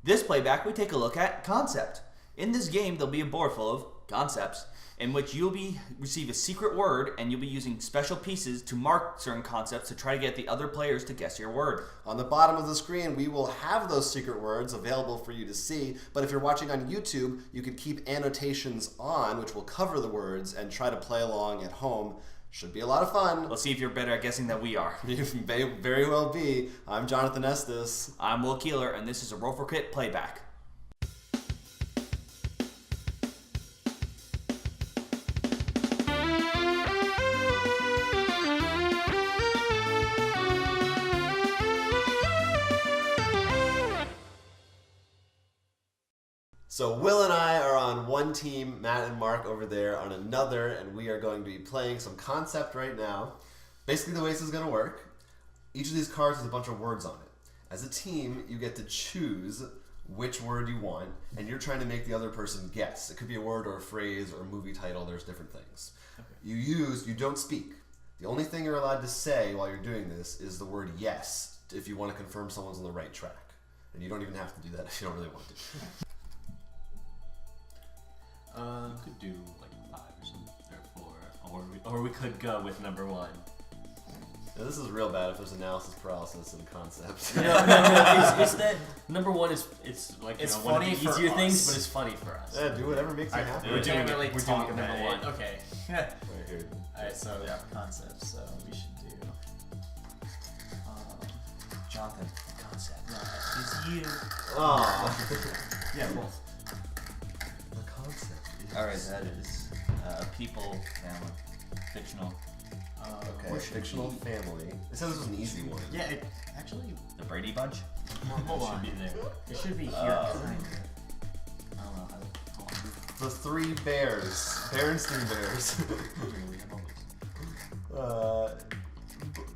This playback, we take a look at concept. In this game, there'll be a board full of concepts in which you'll receive a secret word, and you'll be using special pieces to mark certain concepts to try to get the other players to guess your word. On the bottom of the screen, we will have those secret words available for you to see, but if you're watching on YouTube, you could keep annotations on, which will cover the words, and try to play along at home. Should be a lot of fun. Let's see if you're better at guessing than we are. You may very well be. I'm Jonathan Estes. I'm Will Keeler, and this is a Roll for Crit playback. So Will and I are on one team, Matt and Mark over there on another, and we are going to be playing some concept right now. Basically the way this is going to work, each of these cards has a bunch of words on it. As a team, you get to choose which word you want, and you're trying to make the other person guess. It could be a word or a phrase or a movie title, there's different things. Okay. You don't speak. The only thing you're allowed to say while you're doing this is the word yes, if you want to confirm someone's on the right track. And you don't even have to do that if you don't really want to. You could do like 5 or something, or 4, or we could go with number 1. Yeah, this is real bad if there's analysis paralysis in concept. No, it's that number 1 is like it's one of the easier us. things, but it's funny for us. Yeah, do whatever makes you happy. We're doing really number talk 1. Okay. Right here. Alright, so we have concepts, so we should do Jonathan, concept. no, it's you. Oh. Yeah, both. The concept. Alright, that is people, family, fictional. Okay, fictional family. It says this was an easy one. Yeah, it actually The Brady Bunch? hold on. Should be there. It should be here. Kind of. I don't know how to hold on. The Three Bears. Berenstein Bears.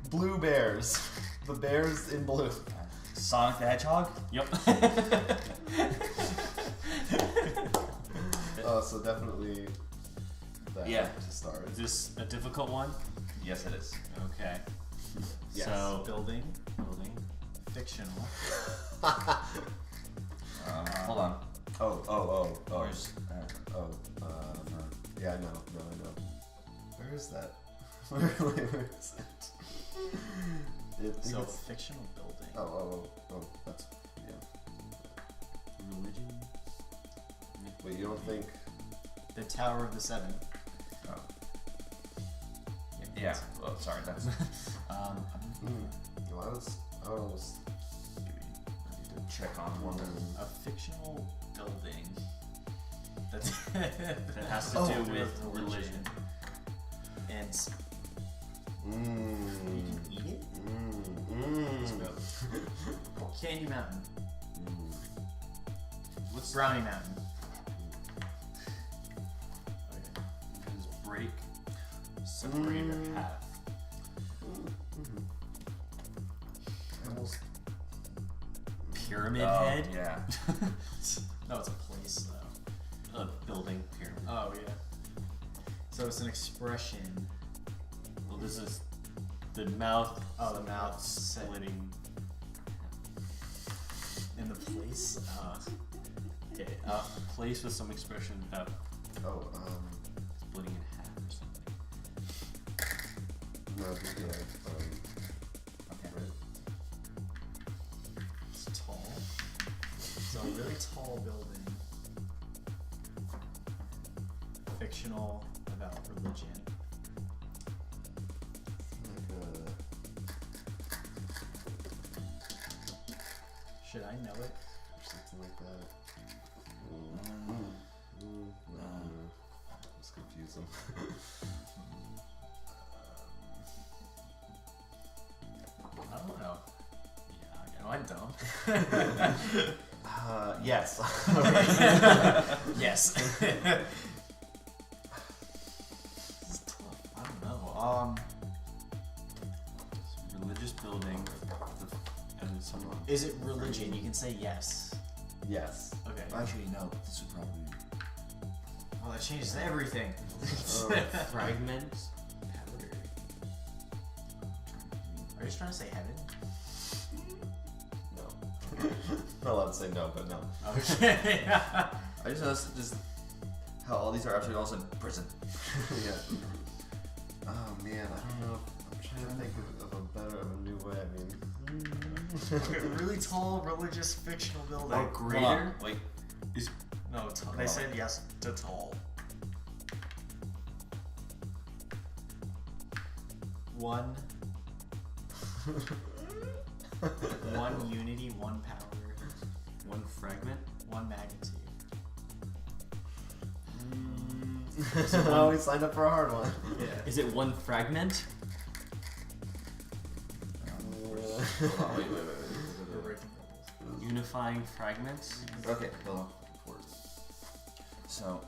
Blue Bears. The Bears in blue. Sonic the Hedgehog? Yep. Oh, so definitely that Yeah. to start. Is this a difficult one? Yes, it is. Okay. Yes. So Building, building. fictional. Hold on. Oh. Where's, Yeah, I know. Where is that? Where is it? So It's... fictional building. Oh, that's... Yeah. Religion. Wait, you don't think... The Tower of the Seven. Oh. Yeah. Oh, sorry. That's. Well, I was... I need to check on one. A fictional building. That has to do with religion. And you Mmm. can eat it? Mmm. Candy Mountain. What's Brownie Mountain. is break, separate, or half? Almost... Pyramid Oh, head. yeah. No, it's a place though. A building pyramid. Oh yeah. So it's an expression. Well, this is the mouth. Oh, the mouth splitting. In the place. Okay. A place with some expression about splitting in half or something. No, yeah, Okay. right. It's tall. So a really tall building. Fictional about religion. Should I know it? Something like that. Let's confuse them. I don't know. Yeah, I don't. Yes. Yes. This is tough. I don't know. Religious building. And some. Is it religion? You can say yes. Yes. Okay. Actually, no. This would probably. Oh, that changes everything. Fragments. Are you just trying to say heaven? No. not allowed to say no, but no. Okay. I just know just how all these are actually also in prison. Yeah. Oh man, I don't know. I'm trying to think of a new way. I mean, Okay, really tall, religious, fictional building. Or Hold greater? on, wait. No, they said yes to tall. One unity, one power, One fragment? one magnitude. Oh, we signed up for a hard one. Yeah. Is it one fragment? Hold on, wait. We're breaking rules. Unifying fragments? Okay, hold on. So,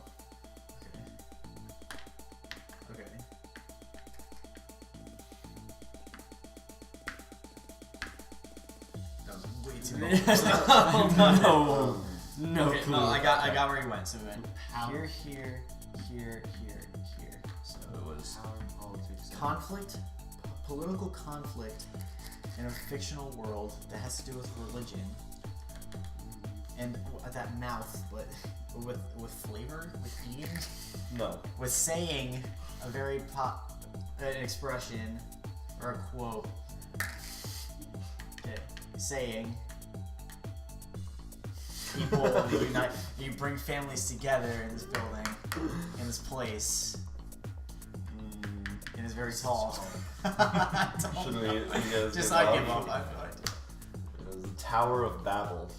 Okay. That was way too long. No Okay, clue. no, I got where he went. So we went here, here, here, here, here. So it was Power, politics, conflict, political conflict in a fictional world that has to do with religion, and that mouth, but with flavor, with eating, No. with saying a very an expression or a quote. Okay, saying. People unite. You bring families together in this building, in this place. It is very tall. Should we? You guys Just give I up? give up. I have no idea. It was the Tower of Babel.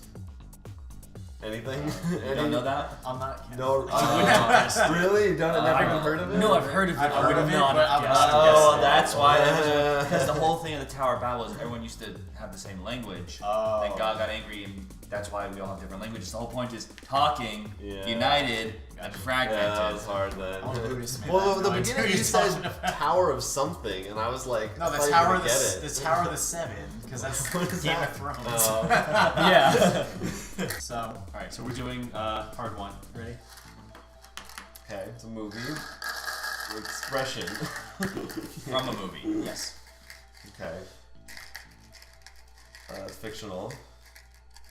Anything? you don't know that? I'm not. No. Uh, Really? You don't? Never I- even heard of it? No, I've heard of it. I've I heard would of it, not but have I'm guessed. not- Oh, guessing. that's why. Because the whole thing of the Tower of Babel is everyone used to have the same language. Oh. Then God got angry, and that's why we all have different languages. The whole point is talking, Yeah. united, and Gotcha. fragmented. Yeah, that was hard then. I'm a Buddhist, man. I Well, have the no idea beginning what you you're said talking about. Tower of something, and I was like, No, I the thought you Tower were of gonna get the it. Tower of the Seven, because that's What is Game that? of Thrones. Yeah. So, Alright, so we're doing hard one. ready? Okay, it's a movie. Expression. From a movie, yes. Okay. It's fictional.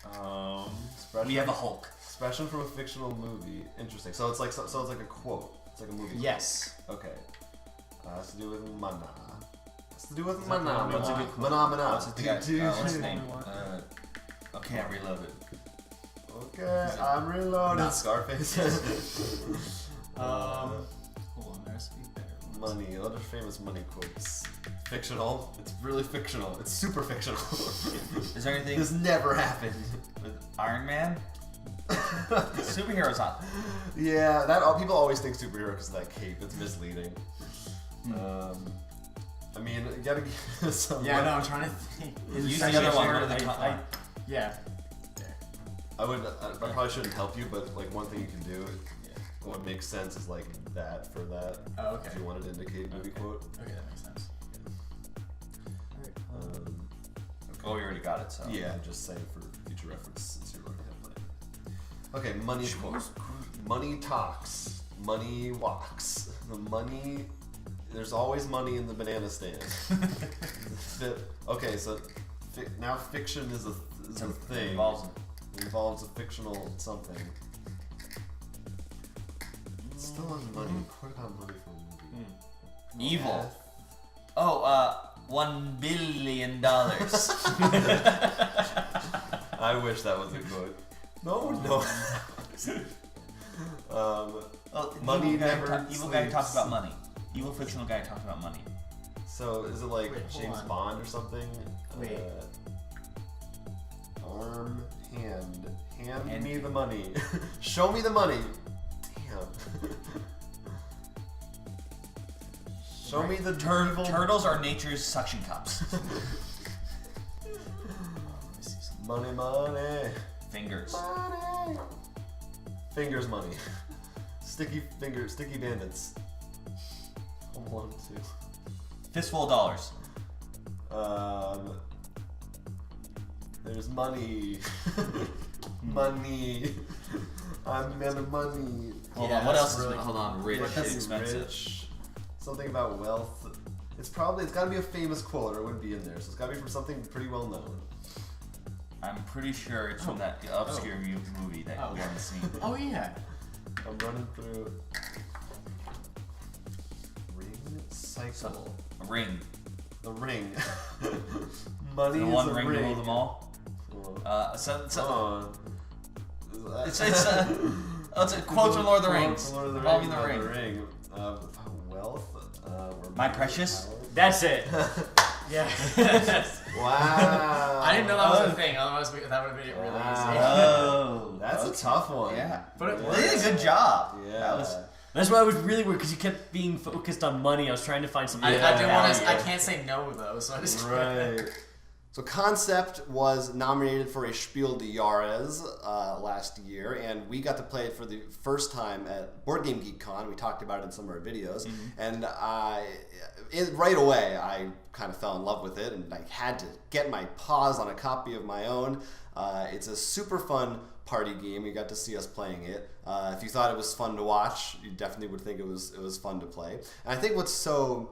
Expression. We have a Hulk. Expression from a fictional movie. Interesting. So it's like it's like a quote. It's like a movie. Yes. Quote. Okay. Has to do with mana. Has to do with Is that the mana. one we want? Mana. What's his guy? What's his name? I can't reload it. Okay, I'm reloading. Not- Scarface. Hold on, there has to be better ones. Money. Other famous money quotes. Fictional. It's really fictional. It's super fictional. Is there anything This never happened. with Iron Man? Superheroes on. Yeah, that people always think superhero because of that cape. It's misleading. I mean, you gotta give some. Yeah, no, I'm trying to think. Use the other one. What are they called? Yeah. I probably shouldn't help you, but like one thing you can do, what makes sense is like that for that. Oh, okay. If you wanted to indicate movie quote. Okay, that makes sense. Oh, we already got it, so. Yeah, I'm just saying for future reference since you already have that. Okay, money quote. Money talks. Money walks. The money. There's always money in the banana stand. Okay, so now fiction is a thing. Involves a fictional something. It's still on money. What about money for a movie? Evil. Oh, $1 billion. I wish that was a quote. No. Money never Evil guy sleeps. talks about money. Evil fictional guy talks about money. So is it like Wait, hold James on. Bond or something? Wait. Arm, hand And- me the money. Show me the money. Damn. Show me the evil Turtles are nature's suction cups. money. Fingers. Money. Fingers money. Sticky bandits. Home Alone 2. Fistful of dollars. There's money. Money. I'm man of money. Hold Yeah, on, what that's else really is hold on, rich Rich, is expensive. rich. Something about wealth. It's gotta be a famous quote or it wouldn't be in there. So it's gotta be from something pretty well known. I'm pretty sure it's from that obscure movie that we haven't seen. Oh yeah. I'm running through. Ring cycle. A ring. The ring. Money The is one a ring to rule them all. It's a quote from Lord of the Rings. Involving the ring. Wealth. My precious. Power. That's it. Yeah. Wow. I didn't know that was a thing. Otherwise, that would have made it really Oh, That's a tough one. Yeah, But it they did a good job. Yeah. That was. That's why I was really weird because you kept being focused on money. I was trying to find something. easy. I didn't want to. I value. can't say no though, so I just. Right. So Concept was nominated for a Spiel des Jahres last year, and we got to play it for the first time at Board Game Geek Con. We talked about it in some of our videos, and right away I kind of fell in love with it, and I had to get my paws on a copy of my own. It's a super fun party game. You got to see us playing it. If you thought it was fun to watch, you definitely would think it was fun to play. And I think what's so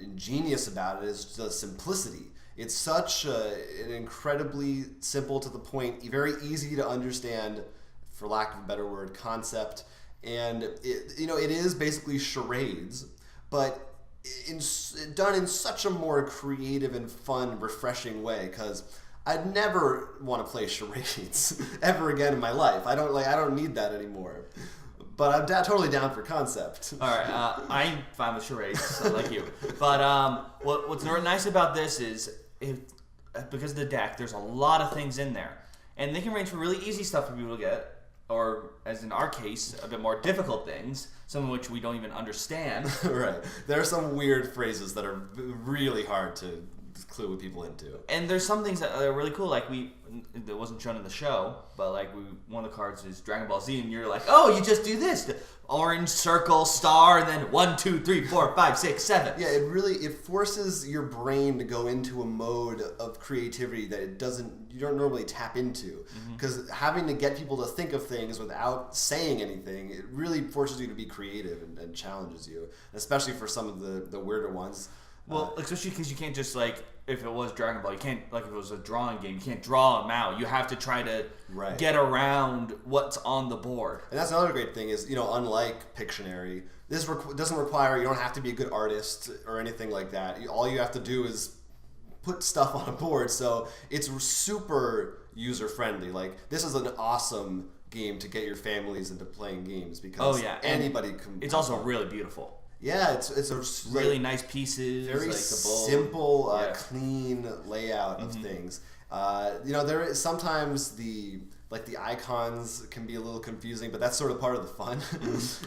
ingenious about it is the simplicity. It's such an incredibly simple, to the point, very easy to understand, for lack of a better word, concept. And it is basically charades, but done in such a more creative and fun, refreshing way. Because I'd never want to play charades ever again in my life. I don't need that anymore. But I'm totally down for concept. All right, I'm fine with charades, like you. But what's nice about this is, because of the deck, there's a lot of things in there. And they can range from really easy stuff for people to get, or, as in our case, a bit more difficult things, some of which we don't even understand. Right. There are some weird phrases that are really hard to clue people into. And there's some things that are really cool, like that wasn't shown in the show, but one of the cards is Dragon Ball Z, and you're like, oh, you just do this, the orange circle star, and then 1, 2, 3, 4, 5, 6, 7. Yeah, it forces your brain to go into a mode of creativity that you don't normally tap into, because having to get people to think of things without saying anything, it really forces you to be creative and challenges you, especially for some of the weirder ones. Well, especially because you can't just, if it was Dragon Ball, you can't, if it was a drawing game, you can't draw them out. You have to try to get around what's on the board. And that's another great thing is, unlike Pictionary, this doesn't require, you don't have to be a good artist or anything like that. All you have to do is put stuff on a board, so it's super user-friendly. This is an awesome game to get your families into playing games, because anybody can... It's also really beautiful. Yeah, it's a really nice pieces, very simple, clean layout of things. There is sometimes the icons can be a little confusing, but that's sort of part of the fun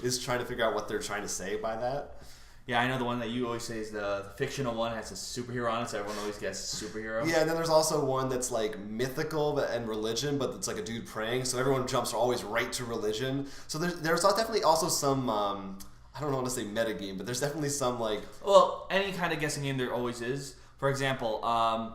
is trying to figure out what they're trying to say by that. Yeah, I know the one that you always say is the fictional one has a superhero on it, so everyone always guesses superhero. Yeah, and then there's also one that's mythical and religion, but it's a dude praying, so everyone jumps always right to religion. So there's definitely also some. I don't want to say metagame, but there's definitely some Well, any kind of guessing game there always is. For example,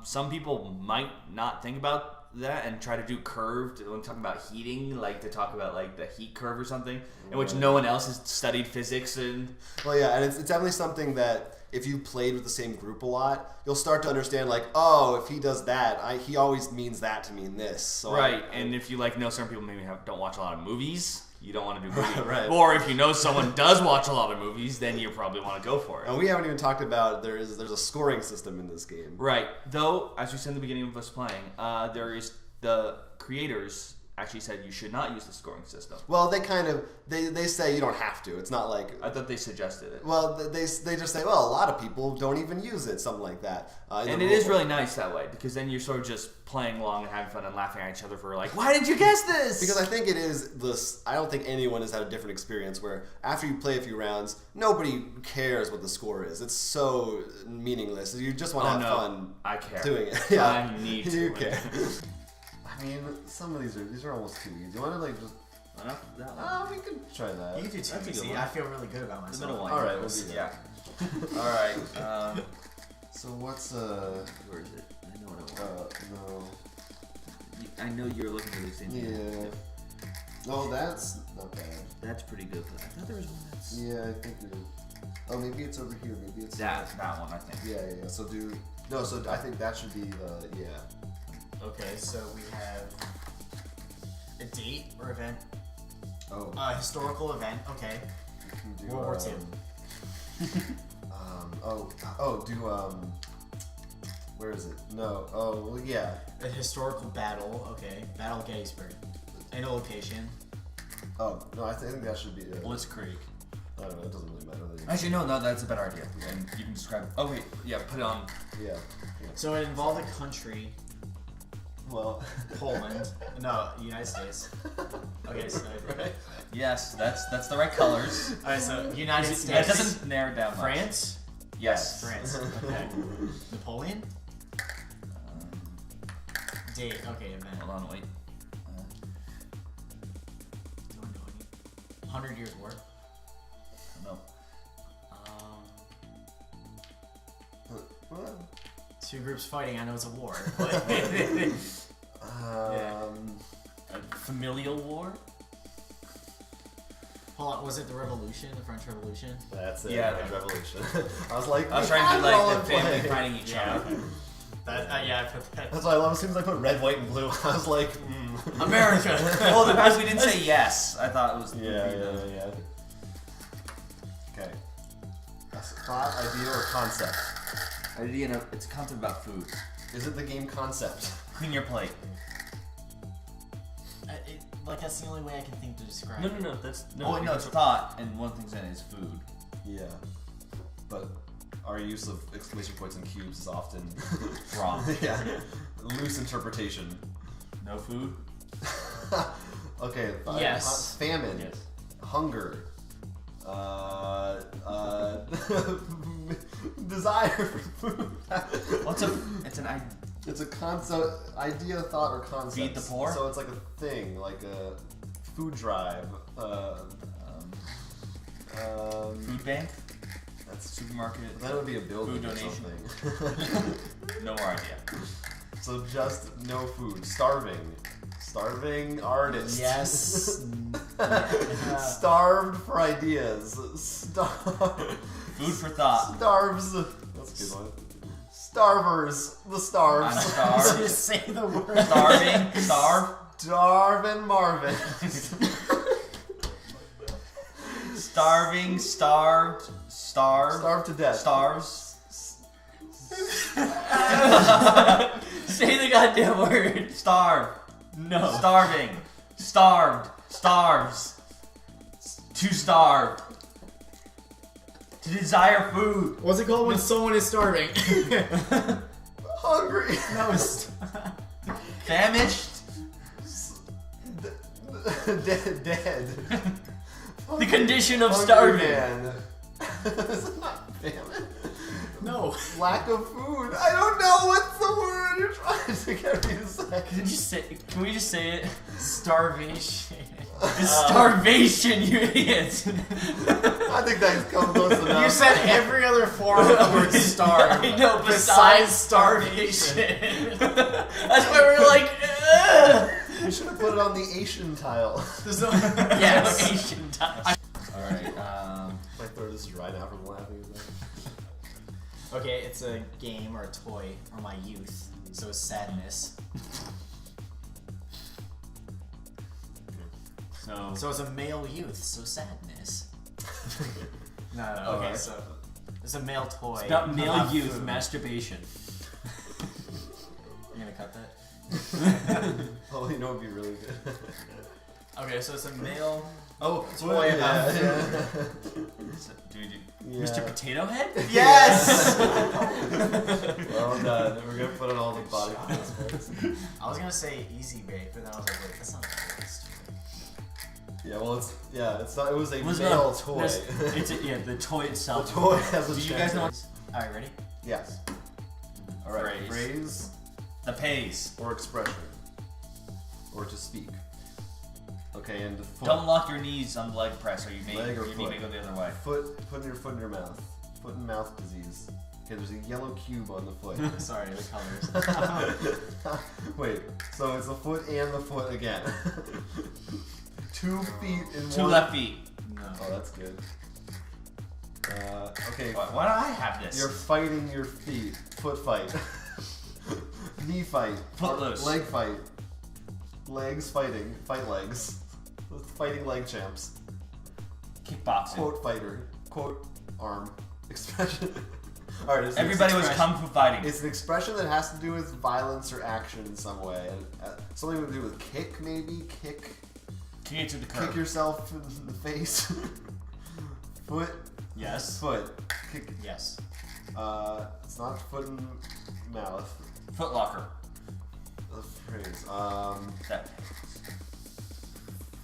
some people might not think about that and try to do curved when talking about heating, to talk about the heat curve or something, in which no one else has studied physics and. Well, yeah, and it's definitely something that if you played with the same group a lot, you'll start to understand oh, if he does that, he always means that to mean this. So right, and if you know certain people maybe don't watch a lot of movies. You don't want to do movies. Right. Or if you know someone does watch a lot of movies, then you probably want to go for it. And we haven't even talked about there's a scoring system in this game. Right. Though, as we said in the beginning of us playing, the creators actually said you should not use the scoring system. Well, they say you don't have to. It's not I thought they suggested it. Well, they just say, well, a lot of people don't even use it, something like that. And it is really nice that way, because then you're sort of just playing along and having fun and laughing at each other for why did you guess this? Because I think it is this. I don't think anyone has had a different experience where after you play a few rounds, nobody cares what the score is. It's so meaningless. You just want to have fun. I care. Doing it. Yeah. I need to. You care. I mean, some of these are almost too easy. You want to just? That one. We could try that. You do too easy. I feel really good about myself. The middle one. All right, we'll do that. Yeah. All right. So what's Where is it? I know what it was. no. I know you're looking for these things. Yeah. Oh, that's not bad. That's pretty good. I thought there was one that's. Yeah, I think it is. Oh, maybe it's over here. Maybe it's that one. I think. Yeah. So I think that should be the Okay, so we have a date or event. Oh. Historical event. Okay. You can do, World War II. Where is it? No. Oh, well, yeah. A historical battle. Okay. Battle of Gettysburg. And a location. Oh, no, I think that should be it. Blitzkrieg. I don't know, it doesn't really matter. Actually, no, that's a better idea. And you can describe. Oh wait, yeah, put it on. Yeah. So it involved a country. Well, Poland. No, United States. Okay, so right? Yes, that's the right colors. alright, so United States. That doesn't narrow it down much. France. Yes. France. Okay. Napoleon. Date. Okay, event. Hold on, wait. Do I know any? 100 Years War. No. Two groups fighting. I know it's a war. A familial war? Hold on. Was it the Revolution? The French Revolution? That's it. Yeah. French Revolution. I was like, I was we trying to have do it all like in the family play. fighting each other. Yeah, I put that. That's why I love. As soon as I put red, white, and blue, I was like, America. Well, because we didn't say yes, I thought it was. Yeah. Okay. That's a thought, idea, or concept. It's a concept about food. Is it the game concept? Clean your plate. That's the only way I can think to describe No, it. that's Oh wait, no, it's thought, and one thing's in it is food. Yeah. But our use of exclamation points and cubes is often Wrong. yeah. Loose interpretation. No food. Okay. Yes. Famine. Yes. Hunger. Desire for food. It's an idea. It's a concept, idea, thought, or concept. Feed the poor? So it's like a thing, like a food drive. Food bank? That's Supermarket? That would be a building Food or donation. something. No more idea. So just no food. Starving artist. Yes. Starved for ideas. Food for thought. Starves. That's a good one. Starvers. The starves. I'm starved. Just say the word. Starving. Starve. Darvin Marvin. Starving. Starved. Starved. Starved to death. Starves. Say the goddamn word. Starve. No. Starving. Starved. Starves. To starve. To desire food. What's it called when someone is starving? Hungry. No, it's Famished. Dead. The condition of Hungry starving. Man. Is it not famine? no. Lack of food. I don't know what's the word you're trying to get me to say. Can we just say it? Starvation. Starvation, you idiots. I think that's come close enough. You said every other form of the word starve. I know, besides starvation. That's why we're like, ugh. You should have put it on the Asian tile. There's no. Yes. Asian time. Alright, My throat is dry now from laughing. Okay, it's a game or a toy or my youth. So it's sadness. So it's a male youth. So sadness. No. Okay, Alright. so it's a male toy. It's about male about youth food. masturbation. You're gonna cut that? Oh, you know it'd be really good. Okay, so it's a male. Oh, toy about dude, Yeah. Mr. Potato Head? Yes! Well done. We're gonna put on all the body parts. I was gonna say easy bake, but then I was like, wait, that's not the best. Yeah, well, it's not. It was a Was male it- toy. The toy The itself. toy has a do you guys know gender. what? Alright, ready? Yes. All right. Phrase. Phrase The pace. or expression, or to speak. Okay, and the foot. Don't lock your knees on the leg press, or you may Leg or your knee foot? may go the other way. Foot. Putting your foot in your mouth. Foot and mouth disease. Okay, there's a yellow cube on the foot. Sorry, the colors. Wait, so it's the foot and the foot again. 2 feet in Two one. left feet. No. Oh, that's good. Okay, Why do I have this? you're fighting your feet. Foot fight. Knee fight. Footloose. Leg fight. Legs fighting. Fight legs. Fighting leg champs. Kickboxing. Quote fighter. Quote arm. Expression. Alright, Everybody was kung fu fighting. It's an expression that has to do with violence or action in some way. Something to do with kick, maybe? Kick Kick it to the curb. Kick yourself in the face. Foot. Yes. Foot. Kick. Yes. It's not foot and mouth. Foot Locker. The phrase. That.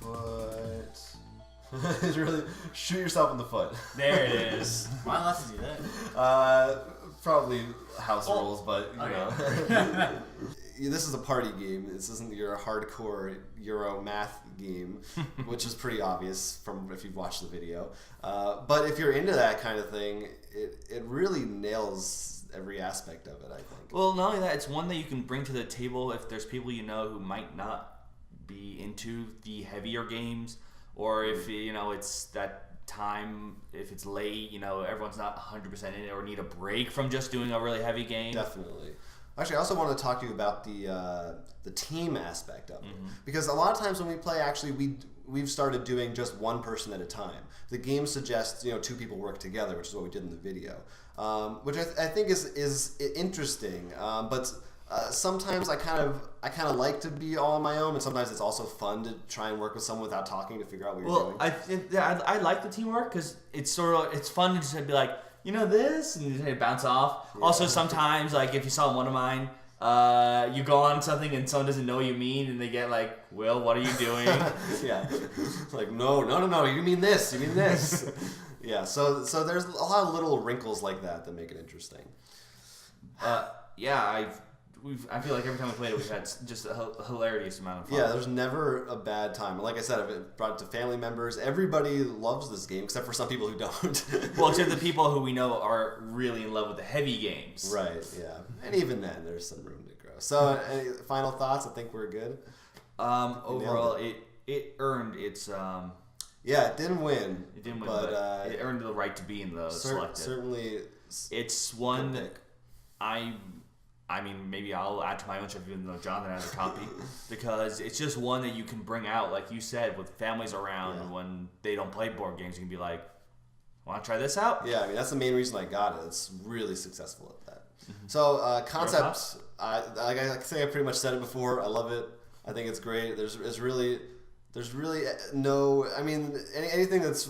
Foot. It's really shoot yourself in the foot. There it is. Am I allowed to do that? Probably house rules, but you okay. know. This is a party game. This isn't your hardcore Euro math game, which is pretty obvious from if you've watched the video. But if you're into that kind of thing, it really nails every aspect of it, I think. Well, not only that, it's one that you can bring to the table if there's people you know who might not be into the heavier games, or if you know it's that time, if it's late, you know, everyone's not 100% in it or need a break from just doing a really heavy game. Definitely. Actually, I also want to talk to you about the team aspect of it, because a lot of times when we play, actually we've started doing just one person at a time. The game suggests two people work together, which is what we did in the video, which I think is interesting. But sometimes I kind of like to be all on my own, and sometimes it's also fun to try and work with someone without talking to figure out what you're doing. I like the teamwork because it's fun to just be like, you know this, and you just bounce off. Yeah. Also, sometimes, like, if you saw one of mine, you go on something and someone doesn't know what you mean, and they get like, Will, what are you doing? Yeah. Like, no, you mean this, Yeah, so there's a lot of little wrinkles like that make it interesting. I feel like every time we played it, we've had just a hilarious amount of fun. Yeah, there's never a bad time. Like I said, I've brought it to family members. Everybody loves this game, except for some people who don't. Well, except the people who we know are really in love with the heavy games. Right, yeah. And even then, there's some room to grow. So, any final thoughts? I think we're good. Overall, it earned its... yeah, it didn't win. It didn't win, but it earned the right to be in the selected. Certainly. It's one that I mean, maybe I'll add to my own trip even though Jonathan has a copy, because it's just one that you can bring out, like you said, with families around when they don't play board games. You can be like, want to try this out? Yeah, I mean, that's the main reason I got it. It's really successful at that. So, concepts, like I say, I pretty much said it before. I love it. I think it's great. There's really no, I mean, anything that's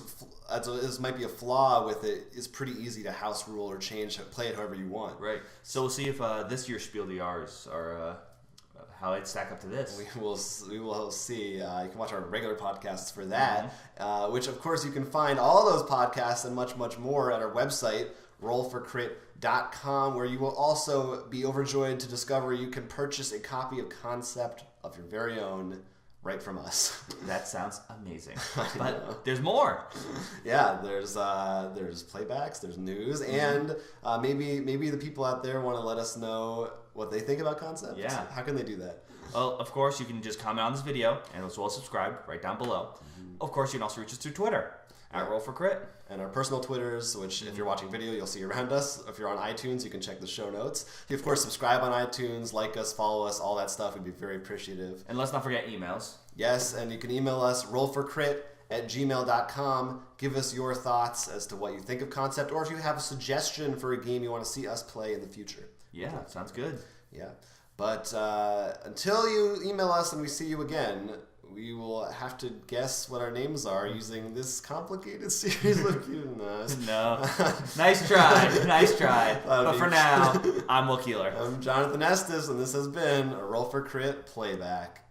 might be a flaw with it is pretty easy to house rule or change, play it however you want. Right. So we'll see if this year's Spiel des Jahres are how it stack up to this. We will see. You can watch our regular podcasts for that, which of course you can find all those podcasts and much, much more at our website, rollforcrit.com, where you will also be overjoyed to discover you can purchase a copy of Concept of your very own right from us. That sounds amazing. But there's more. Yeah, there's playbacks, there's news, and maybe the people out there want to let us know what they think about Concept. Yeah. How can they do that? Well, of course, you can just comment on this video and as well subscribe right down below. Of course, you can also reach us through Twitter at Roll4Crit. And our personal Twitters, which if you're watching video, you'll see around us. If you're on iTunes, you can check the show notes. If you, of course, subscribe on iTunes, like us, follow us, all that stuff, we'd be very appreciative. And let's not forget emails. Yes, and you can email us, rollforcrit@gmail.com. Give us your thoughts as to what you think of Concept, or if you have a suggestion for a game you want to see us play in the future. Yeah, sounds good. Yeah. But until you email us and we see you again, we will have to guess what our names are using this complicated series of cues. No. Nice try. But for now, I'm Will Keeler. I'm Jonathan Estes, and this has been a Roll for Crit Playback.